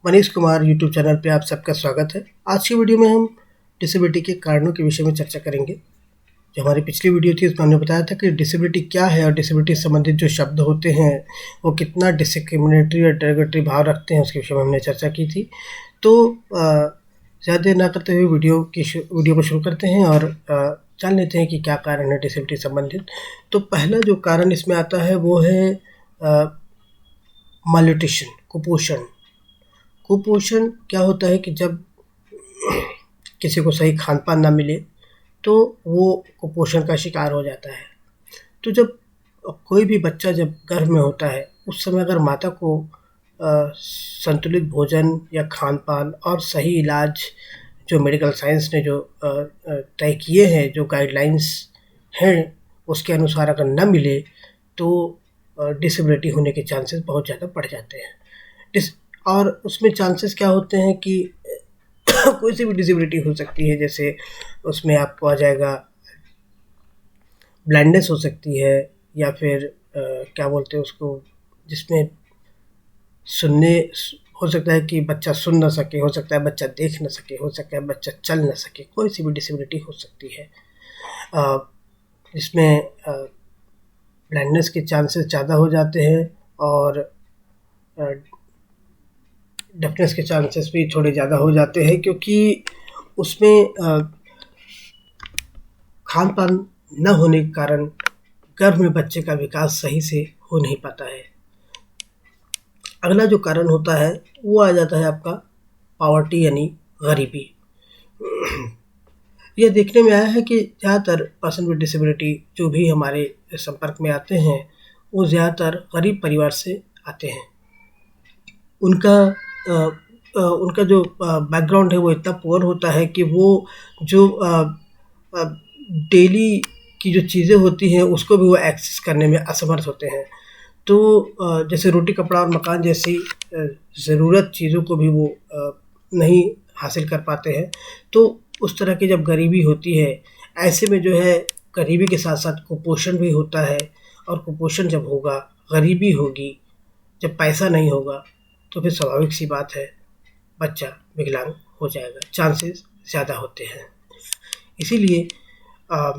Manish Kumar YouTube channel पे आप सबका स्वागत है। आज की वीडियो में हम डिसेबिलिटी के कारणों के विषय में चर्चा करेंगे। जो हमारी पिछली वीडियो थी उसमें हमने बताया था कि डिसेबिलिटी क्या है और डिसेबिलिटी से संबंधित जो शब्द होते हैं वो कितना डिस्क्रिमिनेटरी और डेरोगेटरी भाव रखते हैं उसके विषय में हमने चर्चा की थी। तो ज़्यादा देर ना करते हुए वीडियो को शुरू करते हैं और जान लेते हैं कि क्या कारण है डिसेबिलिटी संबंधित। तो पहला जो कारण इसमें आता है वो है मालन्यूट्रिशन, कुपोषण। कुपोषण क्या होता है कि जब किसी को सही खान पान ना मिले तो वो कुपोषण का शिकार हो जाता है। तो जब कोई भी बच्चा जब गर्भ में होता है उस समय अगर माता को संतुलित भोजन या खान पान और सही इलाज जो मेडिकल साइंस ने जो तय किए हैं, जो गाइडलाइंस हैं, उसके अनुसार अगर न मिले तो डिसेबिलिटी होने के चांसेस बहुत ज़्यादा बढ़ जाते हैं। और उसमें चांसेस क्या होते हैं कि कोई सी भी डिसेबिलिटी हो सकती है। जैसे उसमें आपको आ जाएगा ब्लाइंडनेस हो सकती है, या फिर क्या बोलते हैं उसको, जिसमें सुनने हो सकता है कि बच्चा सुन ना सके, हो सकता है बच्चा देख ना सके, हो सकता है बच्चा चल ना सके, कोई सी भी डिसेबिलिटी हो सकती है। इसमें ब्लाइंडनेस के चांसेस ज़्यादा हो जाते हैं और डेफनेस के चांसेस भी थोड़े ज़्यादा हो जाते हैं, क्योंकि उसमें खान पान न होने के कारण गर्भ में बच्चे का विकास सही से हो नहीं पाता है। अगला जो कारण होता है वो आ जाता है आपका पॉवर्टी यानी गरीबी। यह देखने में आया है कि ज़्यादातर पर्सन विद डिसेबिलिटी जो भी हमारे संपर्क में आते हैं वो ज़्यादातर गरीब परिवार से आते हैं। उनका जो बैकग्राउंड है वो इतना पुअर होता है कि वो जो डेली की जो चीज़ें होती हैं उसको भी वो एक्सेस करने में असमर्थ होते हैं। तो जैसे रोटी कपड़ा और मकान जैसी ज़रूरत चीज़ों को भी वो नहीं हासिल कर पाते हैं। तो उस तरह की जब गरीबी होती है, ऐसे में जो है गरीबी के साथ साथ कुपोषण भी होता है। और कुपोषण जब होगा, गरीबी होगी, जब पैसा नहीं होगा तो फिर स्वाभाविक सी बात है बच्चा विकलांग हो जाएगा, चांसेस ज़्यादा होते हैं। इसीलिए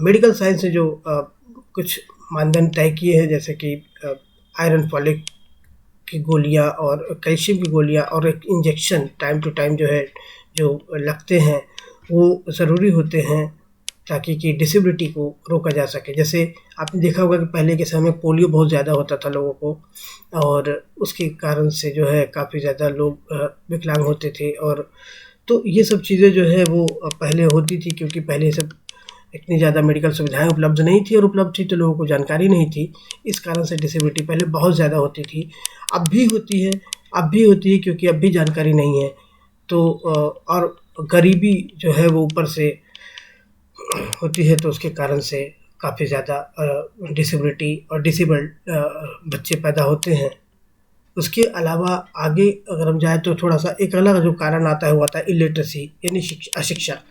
मेडिकल साइंस ने जो कुछ मानदंड तय किए हैं, जैसे कि आयरन फॉलिक की गोलियां और कैल्शियम की गोलियां और एक इंजेक्शन टाइम टू टाइम जो है जो लगते हैं वो ज़रूरी होते हैं, ताकि कि डिसेबिलिटी को रोका जा सके। जैसे आपने देखा होगा कि पहले के समय में पोलियो बहुत ज़्यादा होता था लोगों को, और उसके कारण से जो है काफ़ी ज़्यादा लोग विकलांग होते थे। और तो ये सब चीज़ें जो है वो पहले होती थी, क्योंकि पहले सब इतनी ज़्यादा मेडिकल सुविधाएं उपलब्ध नहीं थी, और उपलब्ध थी तो लोगों को जानकारी नहीं थी। इस कारण से डिसेबिलिटी पहले बहुत ज़्यादा होती थी, अब भी होती है क्योंकि अब भी जानकारी नहीं है। तो और गरीबी जो है वो ऊपर से होती है, तो उसके कारण से काफ़ी ज़्यादा डिसेबिलिटी और डिसेबल्ड बच्चे पैदा होते हैं। उसके अलावा आगे अगर हम जाएँ तो थोड़ा सा एक अलग जो कारण आता है वो आता है इलिटरेसी यानी अशिक्षा।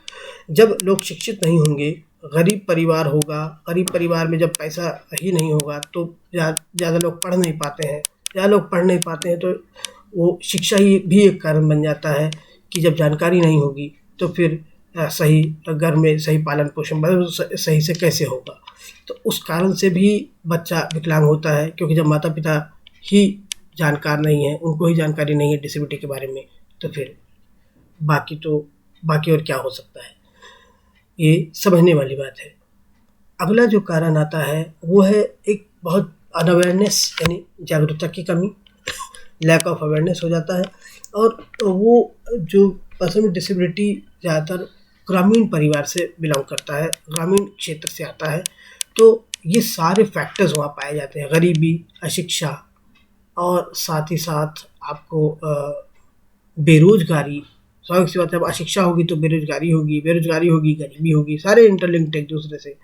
जब लोग शिक्षित नहीं होंगे, गरीब परिवार होगा, गरीब परिवार में जब पैसा ही नहीं होगा तो ज़्यादा लोग पढ़ नहीं पाते हैं। ज़्यादा लोग पढ़ नहीं पाते हैं तो वो शिक्षा ही भी एक कारण बन जाता है कि जब जानकारी नहीं होगी तो फिर सही घर में सही पालन पोषण सही से कैसे होगा। तो उस कारण से भी बच्चा विकलांग होता है, क्योंकि जब माता पिता ही जानकार नहीं है, उनको ही जानकारी नहीं है डिसेबिलिटी के बारे में, तो फिर बाकी और क्या हो सकता है, ये समझने वाली बात है। अगला जो कारण आता है वो है एक बहुत अनअवेयरनेस यानी जागरूकता की कमी, लैक ऑफ अवेयरनेस हो जाता है। और वो जो पर्सन विद डिसेबिलिटी ज़्यादातर ग्रामीण परिवार से बिलोंग करता है, ग्रामीण क्षेत्र से आता है, तो ये सारे फैक्टर्स वहाँ पाए जाते हैं, गरीबी, अशिक्षा और साथ ही साथ आपको बेरोजगारी। स्वाभाविक सी बात है, अब अशिक्षा होगी तो बेरोजगारी होगी, गरीबी होगी, सारे इंटरलिंक्ड एक दूसरे से।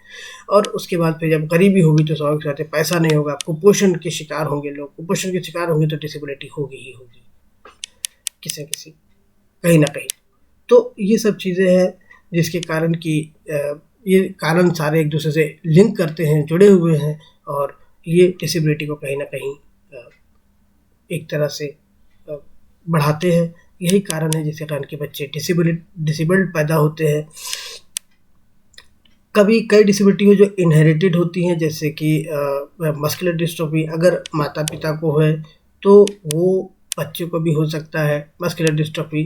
और उसके बाद फिर जब गरीबी होगी तो स्वाभाविक सी बात है पैसा नहीं होगा, कुपोषण के शिकार होंगे लोग, कुपोषण के शिकार होंगे तो डिसेबिलिटी होगी ही होगी किसी न किसी कहीं ना कहीं। तो ये सब चीज़ें हैं जिसके कारण कि ये कारण सारे एक दूसरे से लिंक करते हैं, जुड़े हुए हैं, और ये डिसेबिलिटी को कहीं ना कहीं एक तरह से बढ़ाते हैं यही कारण है जिसके कारण के बच्चे डिसेबल्ड पैदा होते हैं। कभी कई डिसेबिलिटी हो जो इनहेरिटेड होती हैं, जैसे कि मस्कुलर डिस्ट्रोफी अगर माता पिता को है तो वो बच्चे को भी हो सकता है। मस्कुलर डिस्ट्रोफी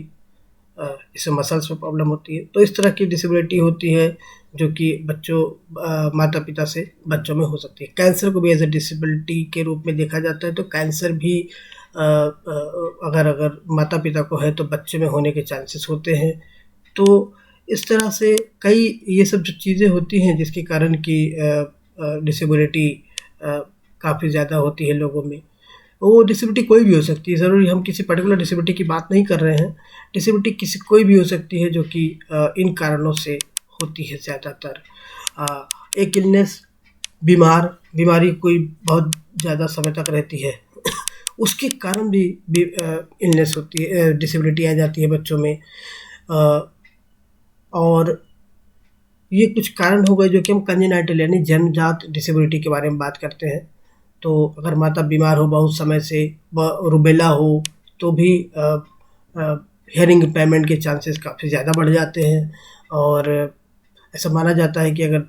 इससे मसल्स में प्रॉब्लम होती है। तो इस तरह की डिसेबिलिटी होती है जो कि माता पिता से बच्चों में हो सकती है। कैंसर को भी एज ए डिसेबिलिटी के रूप में देखा जाता है। तो कैंसर भी अगर माता पिता को है तो बच्चे में होने के चांसेस होते हैं। तो इस तरह से कई ये सब जो चीज़ें होती हैं जिसके कारण कि डिसेबिलिटी काफ़ी ज़्यादा होती है लोगों में। वो डिसेबिलिटी कोई भी हो सकती है, ज़रूरी हम किसी पर्टिकुलर डिसेबिलिटी की बात नहीं कर रहे हैं। डिसेबिलिटी किसी कोई भी हो सकती है जो कि इन कारणों से होती है ज़्यादातर। एक इलनेस बीमारी कोई बहुत ज़्यादा समय तक रहती है उसके कारण भी इलनेस होती है, डिसेबिलिटी आ जाती है बच्चों में। और ये कुछ कारण हो गए जो कि हम कंजेनाइटल यानी जन्मजात डिसेबिलिटी के बारे में बात करते हैं। तो अगर माता बीमार हो बहुत समय से, रूबेला हो, तो भी हियरिंग इम्पेयरमेंट के चांसेस काफ़ी ज़्यादा बढ़ जाते हैं। और ऐसा माना जाता है कि अगर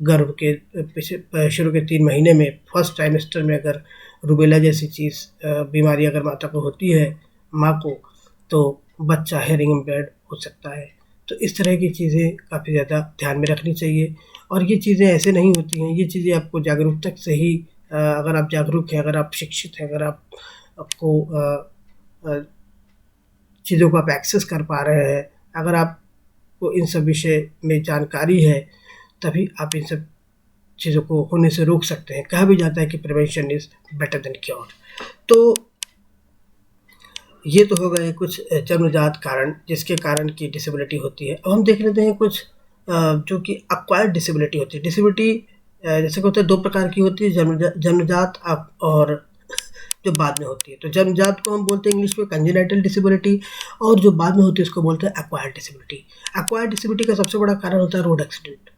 गर्भ के शुरू के 3 महीने में फर्स्ट ट्राइमेस्टर में अगर रूबेला जैसी चीज़ बीमारी अगर माता को होती है, माँ को, तो बच्चा हियरिंग इम्पेयर्ड हो सकता है। तो इस तरह की चीज़ें काफ़ी ज़्यादा ध्यान में रखनी चाहिए। और ये चीज़ें ऐसे नहीं होती हैं, ये चीज़ें आपको जागरूकता से ही अगर आप जागरूक हैं, अगर आप शिक्षित हैं, अगर आपको चीज़ों को आप एक्सेस कर पा रहे हैं, अगर आपको इन सब विषय में जानकारी है, तभी आप इन सब चीज़ों को होने से रोक सकते हैं। कहा भी जाता है कि prevention is better than cure. तो ये तो हो गए कुछ जन्मजात कारण जिसके कारण की डिसेबिलिटी होती है। अब हम देख लेते हैं कुछ जो कि एक्वायर्ड डिसेबिलिटी होती है। डिसेबिलिटी जैसे कि होता है 2 प्रकार की होती है, जन्मजात और जो बाद में होती है। तो जन्मजात को हम बोलते हैं इंग्लिश में कंजेनाइटल डिसेबिलिटी, और जो बाद में होती है उसको बोलते हैं एक्वायर्ड डिसेबिलिटी। एक्वायर्ड डिसेबिलिटी का सबसे बड़ा कारण होता है रोड एक्सीडेंट।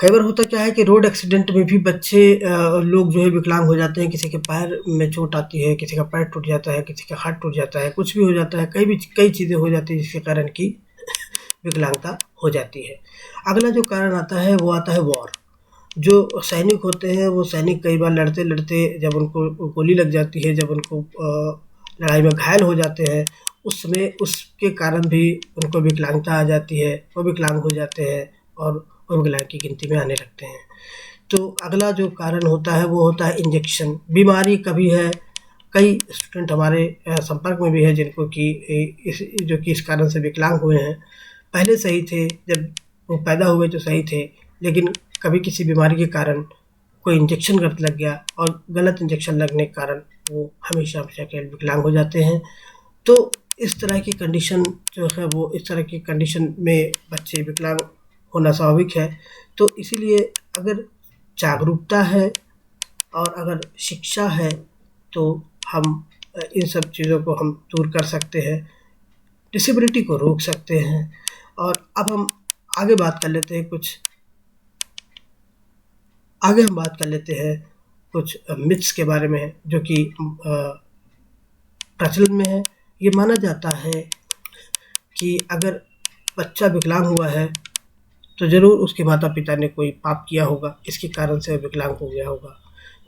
कई बार होता क्या है कि रोड एक्सीडेंट में भी बच्चे लोग जो है विकलांग हो जाते हैं। किसी के पैर में चोट आती है, किसी का पैर टूट जाता है, किसी का हाथ टूट जाता है, कुछ भी हो जाता है, कई चीज़ें हो जाती है जिसके कारण की विकलांगता हो जाती है। अगला जो कारण आता है वो आता है वॉर। जो सैनिक होते हैं वो सैनिक कई बार लड़ते लड़ते जब उनको गोली लग जाती है, जब उनको लड़ाई में घायल हो जाते हैं, उस समय उसके कारण भी उनको विकलांगता आ जाती है, वो विकलांग हो जाते हैं और विकलांग की गिनती में आने लगते हैं। तो अगला जो कारण होता है वो होता है इंजेक्शन। बीमारी कभी है, कई स्टूडेंट हमारे संपर्क में भी है जिनको कि इस कारण से विकलांग हुए हैं। पहले सही थे, जब वो पैदा हुए तो सही थे, लेकिन कभी किसी बीमारी के कारण कोई इंजेक्शन गलत लग गया और गलत इंजेक्शन लगने के कारण वो हमेशा के लिए विकलांग हो जाते हैं। तो इस तरह की कंडीशन जो है वो इस तरह की कंडीशन में बच्चे विकलांग होना स्वाभाविक है। तो इसीलिए अगर जागरूकता है और अगर शिक्षा है तो हम इन सब चीज़ों को हम दूर कर सकते हैं, डिसेबिलिटी को रोक सकते हैं। और अब हम आगे बात कर लेते हैं कुछ मिथ्स के बारे में जो कि प्रचलन में है। ये माना जाता है कि अगर बच्चा विकलांग हुआ है तो ज़रूर उसके माता पिता ने कोई पाप किया होगा, इसके कारण से वह विकलांग हो गया होगा।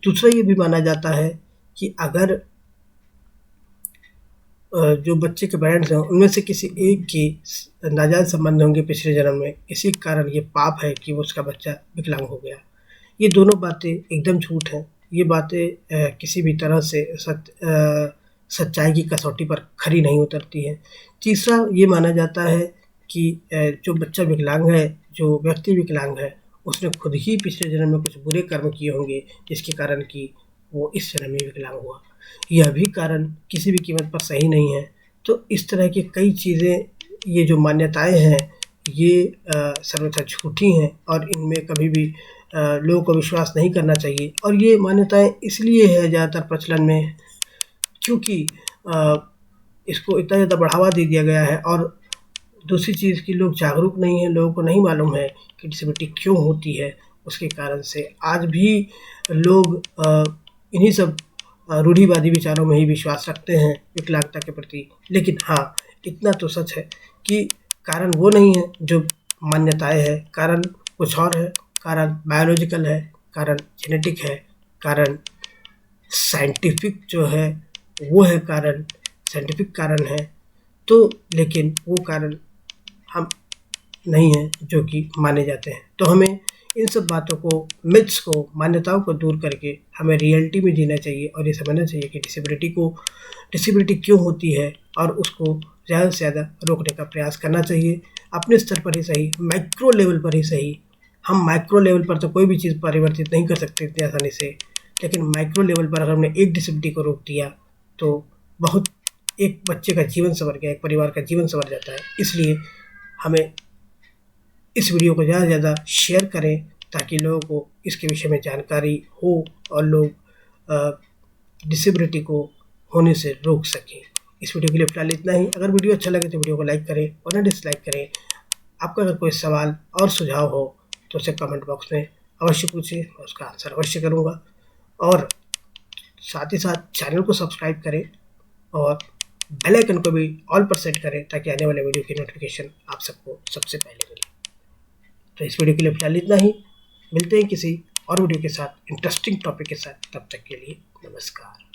दूसरा ये भी माना जाता है कि अगर जो बच्चे के पेरेंट्स हैं उनमें से किसी एक की नाजायज़ संबंध होंगे पिछले जन्म में, इसी कारण ये पाप है कि उसका बच्चा विकलांग हो गया। ये दोनों बातें एकदम झूठ हैं। ये बातें किसी भी तरह से सच्चाई की कसौटी पर खरी नहीं उतरती हैं। तीसरा ये माना जाता है कि जो बच्चा विकलांग है, जो व्यक्ति विकलांग है, उसने खुद ही पिछले जन्म में कुछ बुरे कर्म किए होंगे जिसके कारण कि वो इस जन्म में विकलांग हुआ। यह भी कारण किसी भी कीमत पर सही नहीं है। तो इस तरह की कई चीज़ें, ये जो मान्यताएं हैं, ये सर्वथा झूठी हैं और इनमें कभी भी लोगों को विश्वास नहीं करना चाहिए। और ये मान्यताएं इसलिए है ज़्यादातर प्रचलन में क्योंकि इसको इतना ज़्यादा बढ़ावा दे दिया गया है। और दूसरी चीज़ कि लोग जागरूक नहीं हैं, लोगों को नहीं मालूम है कि डिसेबिलिटी क्यों होती है। उसके कारण से आज भी लोग इन्हीं सब रूढ़िवादी विचारों में ही विश्वास रखते हैं विकलांगता के प्रति। लेकिन हाँ, इतना तो सच है कि कारण वो नहीं है जो मान्यताएं है, कारण कुछ और है। कारण बायोलॉजिकल है, कारण जेनेटिक है, कारण साइंटिफिक जो है वो है, कारण साइंटिफिक कारण है। तो लेकिन वो कारण हम नहीं है जो कि माने जाते हैं। तो हमें इन सब बातों को, मिथ्स को, मान्यताओं को दूर करके हमें रियलिटी में जीना चाहिए और ये समझना चाहिए कि डिसेबिलिटी क्यों होती है और उसको ज़्यादा से ज़्यादा रोकने का प्रयास करना चाहिए। अपने स्तर पर ही सही, माइक्रो लेवल पर ही सही। हम माइक्रो लेवल पर तो कोई भी चीज़ परिवर्तित नहीं कर सकते इतनी आसानी से, लेकिन माइक्रो लेवल पर अगर हमने एक डिसेबिलिटी को रोक दिया तो बहुत, एक बच्चे का जीवन संवर गया, एक परिवार का जीवन संवर जाता है। इसलिए हमें इस वीडियो को ज़्यादा से ज़्यादा शेयर करें ताकि लोगों को इसके विषय में जानकारी हो और लोग डिसेबिलिटी को होने से रोक सकें। इस वीडियो के लिए फिलहाल इतना ही। अगर वीडियो अच्छा लगे तो वीडियो को लाइक करें और न डिसलाइक करें। आपका अगर कोई सवाल और सुझाव हो तो उसे कमेंट बॉक्स में अवश्य पूछें, मैं उसका आंसर अवश्य करूँगा। और साथ ही साथ चैनल को सब्सक्राइब करें और बेल आइकन को भी ऑल पर सेट करें ताकि आने वाले वीडियो की नोटिफिकेशन आप सबको सबसे पहले मिले। तो इस वीडियो के लिए फिलहाल इतना ही। मिलते हैं किसी और वीडियो के साथ, इंटरेस्टिंग टॉपिक के साथ। तब तक के लिए नमस्कार।